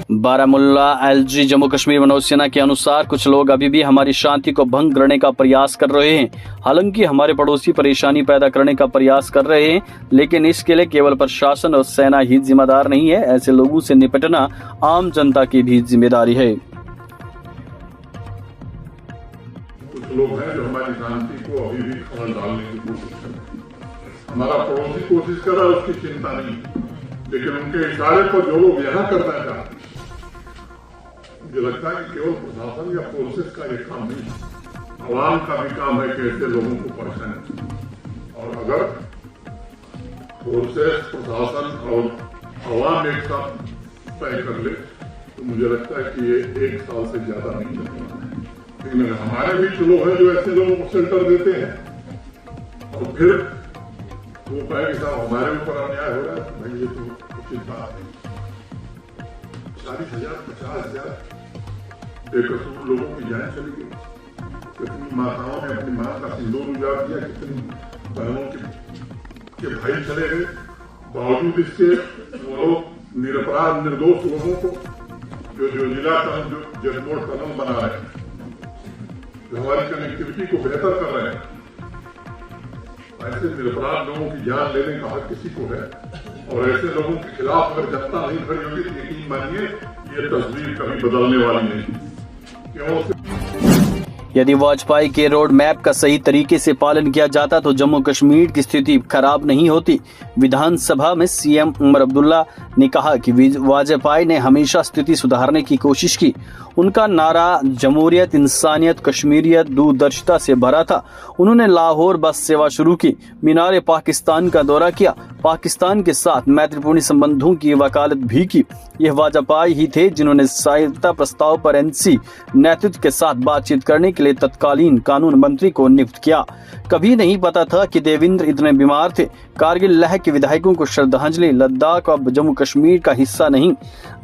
Baramulla LG Jammu Kashmir Manoj Sinha के अनुसार कुछ लोग अभी भी हमारी शांति को भंग करने का प्रयास कर रहे हैं। हालांकि हमारे पड़ोसी परेशानी पैदा करने का प्रयास कर रहे हैं, लेकिन इसके लिए केवल प्रशासन और सेना ही जिम्मेदार नहीं है। ऐसे लोगों से निपटना आम जनता की भी जिम्मेदारी है। कुछ लोग हैं जो हमारी शांति को अभी भी खलल डालने की कोशिश कर रहे हैं। हमारा पड़ोसी कोशिश कर रहा है, उसकी चिंता नहीं, लेकिन उनके इशारे पर जो लोग यहाँ करना चाहते हैं, मुझे लगता है कि केवल प्रशासन या फोर्सेस का ये काम नहीं, आवाम का भी काम है कि ऐसे लोगों को पहचाने। और अगर फोर्सेस, प्रशासन और आवाम एक साथ तय कर ले तो मुझे लगता है कि ये 1 साल से ज्यादा नहीं लगेगा। लेकिन हमारे बीच लोग हैं जो ऐसे लोगों को शेल्टर देते हैं और फिर वो कहे कि साहब हमारे ऊपर अन्याय हो रहा है, भाई ये तो उचित बात है। 40,000, 50,000 बेकसूर लोगों की जान चली गई। कितनी माताओं ने अपनी मां का सिंदूर उजाड़ दिया, कितनी बहनों के भाई चले गए। बावजूद इसके वो लोग निरपराध निर्दोष लोगों को जो जिला जजमोड़ टनल बना रहे हैं, जो हमारी कनेक्टिविटी को बेहतर कर रहे हैं, ऐसे निरपराध लोगों की जान लेने का हक किसी को है। और ऐसे लोगों के खिलाफ अगर जनता नहीं खड़ी होगी तो यकीन मानिए ये तस्वीर कभी बदलने वाली नहीं। यदि वाजपेयी के रोड मैप का सही तरीके से पालन किया जाता तो जम्मू कश्मीर की स्थिति खराब नहीं होती। विधानसभा में सीएम उमर अब्दुल्ला ने कहा कि वाजपेयी ने हमेशा स्थिति सुधारने की कोशिश की। उनका नारा जमहूरियत, इंसानियत, कश्मीरियत, दूरदर्शिता से भरा था। उन्होंने लाहौर बस सेवा शुरू की, मीनार पाकिस्तान का दौरा किया, पाकिस्तान के साथ मैत्रीपूर्ण संबंधों की वकालत भी की। यह वाजपेयी ही थे जिन्होंने सहायता प्रस्ताव पर एनसी नेतृत्व के साथ बातचीत करने के लिए तत्कालीन कानून मंत्री को नियुक्त किया। कभी नहीं पता था कि देवेंद्र इतने बीमार थे। कारगिल लह के विधायकों को श्रद्धांजलि। लद्दाख अब जम्मू कश्मीर का हिस्सा नहीं।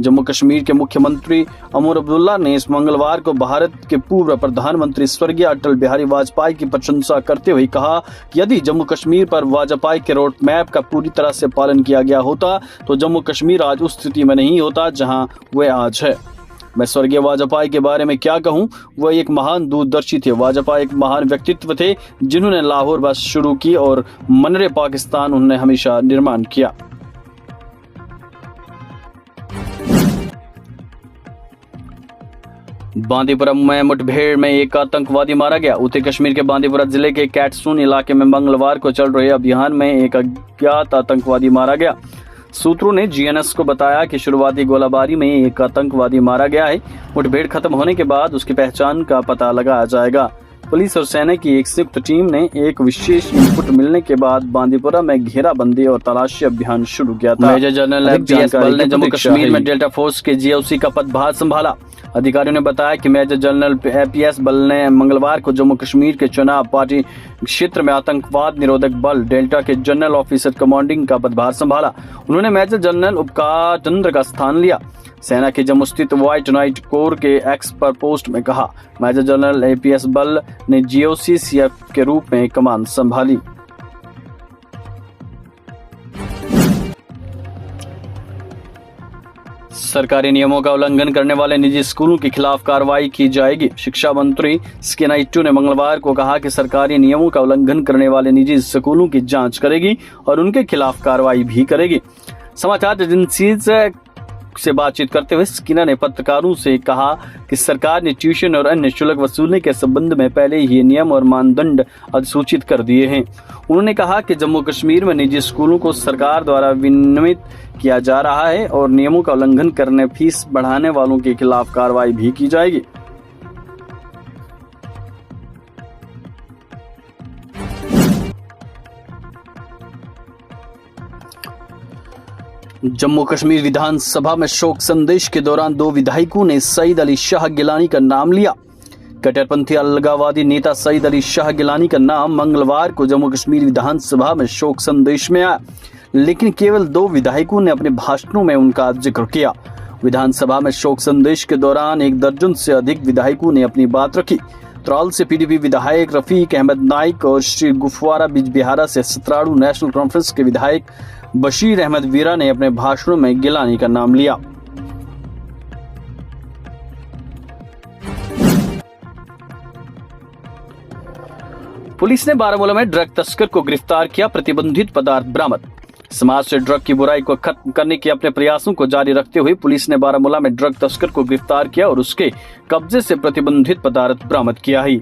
जम्मू कश्मीर के मुख्यमंत्री उमर अब्दुल्ला ने इस मंगलवार को भारत के पूर्व प्रधानमंत्री स्वर्गीय अटल बिहारी वाजपेयी की प्रशंसा करते हुए कहा कि यदि जम्मू कश्मीर पर वाजपेयी के रोड मैप का पूरी तरह से पालन किया गया होता तो जम्मू कश्मीर आज उस स्थिति में नहीं होता जहां वह आज है। मैं स्वर्गीय वाजपेयी के बारे में क्या कहूं, वह एक महान दूरदर्शी थे। वाजपेयी एक महान व्यक्तित्व थे जिन्होंने लाहौर बस शुरू की और मनरे पाकिस्तान उन्होंने हमेशा निर्माण किया। बांदीपुरा में मुठभेड़ में एक आतंकवादी मारा गया। उत्तरी कश्मीर के बांदीपुरा जिले के कैटसून इलाके में मंगलवार को चल रहे अभियान में एक अज्ञात आतंकवादी मारा गया। सूत्रों ने जीएनएस को बताया कि शुरुआती गोलाबारी में एक आतंकवादी मारा गया है। मुठभेड़ खत्म होने के बाद उसकी पहचान का पता लगाया जाएगा। पुलिस और सेना की एक संयुक्त टीम ने एक विशेष इनपुट मिलने के बाद बांदीपुरा में घेराबंदी और तलाशी अभियान शुरू किया था। मेजर जनरल एपीएस बल ने जम्मू कश्मीर में डेल्टा फोर्स के जीओसी का पदभार संभाला। अधिकारियों ने बताया कि मेजर जनरल एपीएस बल ने मंगलवार को जम्मू कश्मीर के चुनाव पार्टी क्षेत्र में आतंकवाद निरोधक बल डेल्टा के जनरल ऑफिसर कमांडिंग का पदभार संभाला। उन्होंने मेजर जनरल उपकार चंद्र का स्थान लिया। सेना के जम्मू स्थित व्हाइट नाइट कोर के एक्स पर पोस्ट में कहा, मेजर जनरल एपीएस बल ने जीओसी सीएफ के रूप में कमान संभाली। सरकारी नियमों का उल्लंघन करने वाले निजी स्कूलों के खिलाफ कार्रवाई की जाएगी। शिक्षा मंत्री स्किनाइटू ने मंगलवार को कहा कि सरकारी नियमों का उल्लंघन करने वाले निजी स्कूलों की जांच करेगी और उनके खिलाफ कार्रवाई भी करेगी। समाचार एजेंसी से बातचीत करते हुए स्किना ने पत्रकारों से कहा कि सरकार ने ट्यूशन और अन्य शुल्क वसूलने के संबंध में पहले ही नियम और मानदंड अधिसूचित कर दिए हैं। उन्होंने कहा कि जम्मू कश्मीर में निजी स्कूलों को सरकार द्वारा विनियमित किया जा रहा है और नियमों का उल्लंघन करने फीस बढ़ाने वालों के खिलाफ कार्रवाई भी की जाएगी। जम्मू कश्मीर विधानसभा में शोक संदेश के दौरान 2 विधायकों ने सईद अली शाह गिलानी का नाम लिया। कट्टरपंथी अलगाववादी नेता सईद अली शाह गिलानी का नाम मंगलवार को जम्मू कश्मीर विधानसभा में शोक संदेश में आया, लेकिन केवल 2 विधायकों ने अपने भाषणों में उनका जिक्र किया। विधानसभा में शोक संदेश के दौरान 1 दर्जन से अधिक विधायकों ने अपनी बात रखी। त्राल से पीडीपी विधायक रफीक अहमद नाइक और श्री गुफवारा बिजबिहारा से सतराड़ू नेशनल कॉन्फ्रेंस के विधायक बशीर अहमद वीरा ने अपने भाषणों में गिलानी का नाम लिया। पुलिस ने बारामूला में ड्रग तस्कर को गिरफ्तार किया, प्रतिबंधित पदार्थ बरामद। समाज से ड्रग की बुराई को खत्म करने के अपने प्रयासों को जारी रखते हुए पुलिस ने बारामूला में ड्रग तस्कर को गिरफ्तार किया और उसके कब्जे से प्रतिबंधित पदार्थ बरामद किया है।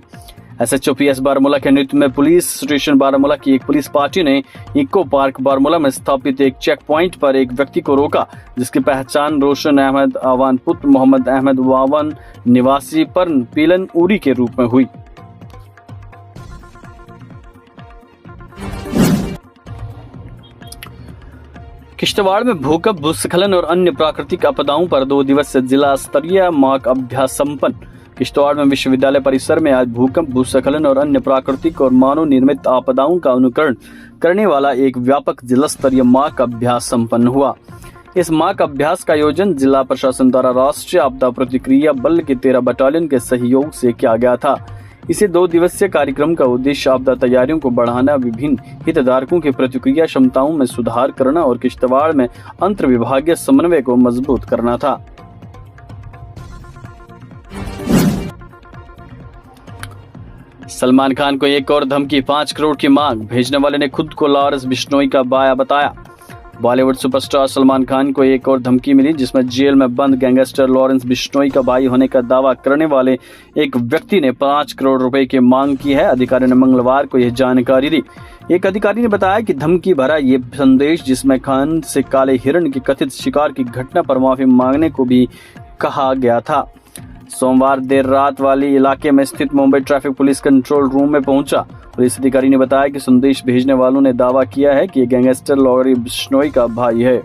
SHO PS बारामूला के नेतृत्व में पुलिस स्टेशन बारामूला की एक पुलिस पार्टी ने इको पार्क बारामूला में स्थापित एक चेक पॉइंट पर एक व्यक्ति को रोका, जिसकी पहचान रोशन अहमद आवान पुत्र मोहम्मद अहमद वावन निवासी परन पीलन उरी के रूप में हुई। किश्तवाड़ में भूकंप, भूस्खलन और अन्य प्राकृतिक आपदाओं पर 2 दिवसीय जिला स्तरीय मॉक अभ्यास संपन्न। किश्तवाड़ में विश्वविद्यालय परिसर में आज भूकंप, भूस्खलन और अन्य प्राकृतिक और मानव निर्मित आपदाओं का अनुकरण करने वाला एक व्यापक जिला स्तरीय मॉक अभ्यास संपन्न हुआ। इस मॉक अभ्यास का आयोजन जिला प्रशासन द्वारा राष्ट्रीय आपदा प्रतिक्रिया बल के 13 बटालियन के सहयोग से किया गया था। इसे 2 दिवसीय कार्यक्रम का उद्देश्य आपदा तैयारियों को बढ़ाना, विभिन्न हितधारकों की प्रतिक्रिया क्षमताओं में सुधार करना और किश्तवाड़ में अंतर विभागीय समन्वय को मजबूत करना था। सलमान खान को एक और धमकी, 5 करोड़ की मांग। भेजने वाले ने खुद को लॉरेंस बिश्नोई का बाया बताया। बॉलीवुड सुपरस्टार सलमान खान को एक और धमकी मिली, जिसमें जेल में बंद गैंगस्टर लॉरेंस बिश्नोई का भाई होने का दावा करने वाले एक व्यक्ति ने 5 करोड़ रुपए की मांग की है। अधिकारी ने मंगलवार को यह जानकारी दी। एक अधिकारी ने बताया कि धमकी भरा ये संदेश, जिसमें खान से काले हिरण की कथित शिकार की घटना पर माफी मांगने को भी कहा गया था। सोमवार देर रात वाली इलाके में स्थित Mumbai traffic police control room में पहुंचा। पुलिस अधिकारी ने बताया कि संदेश भेजने वालों ने दावा किया है कि ये गैंगस्टर लॉरेंस बिश्नोई का भाई है।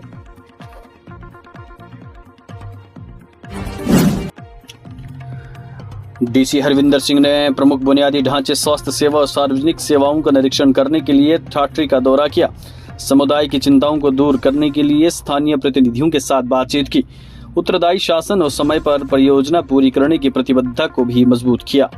डीसी हरविंदर सिंह ने प्रमुख बुनियादी ढांचे, स्वास्थ्य सेवा और सार्वजनिक सेवाओं का निरीक्षण करने के लिए ठाठरी का दौरा किया। समुदाय की चिंताओं को दूर करने के लिए स्थानीय प्रतिनिधियों के साथ बातचीत की। उत्तरदायी शासन और समय पर परियोजना पूरी करने की प्रतिबद्धता को भी मजबूत किया।